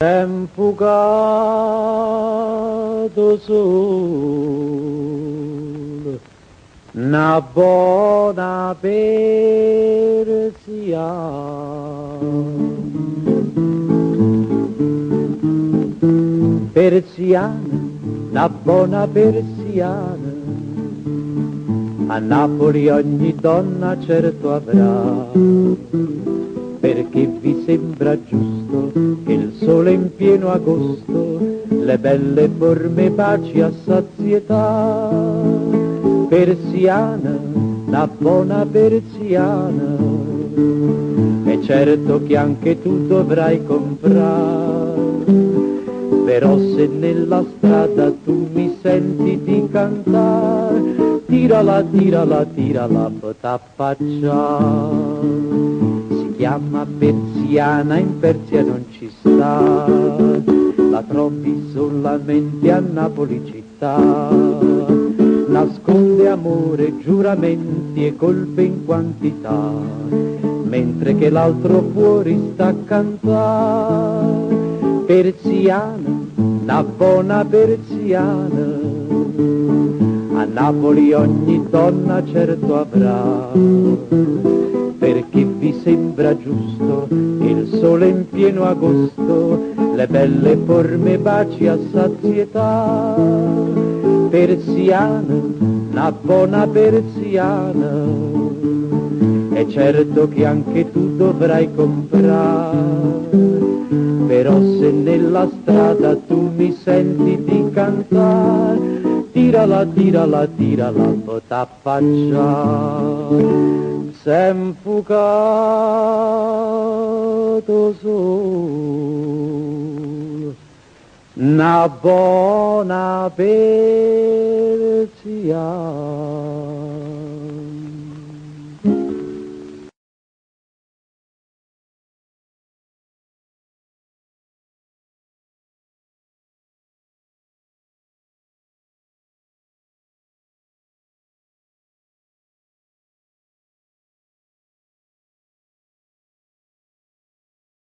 Infuocato sole, una buona persiana, una buona persiana, a Napoli ogni donna certo avrà, perché vi sembra giusto che il sole in pieno agosto le belle forme baci a sazietà. Persiana, una buona persiana, è certo che anche tu dovrai comprare, però se nella strada tu mi senti di cantare, tirala, tirala, tirala, potapaccia. Si chiama persiana, in Persia non ci sta, la trovi solamente a Napoli città. Nasconde amore, giuramenti e colpe in quantità, mentre che l'altro fuori sta a cantare. Persiana, una buona persiana, a Napoli ogni donna certo avrà, perché vi sembra giusto che il sole in pieno agosto le belle forme baci a sazietà. Persiana, una buona persiana, è certo che anche tu dovrai comprare, però se nella strada tu mi senti di cantare, tirala, tirala, tirala, potapaccia. S'è infuocato sole, una buona persiana.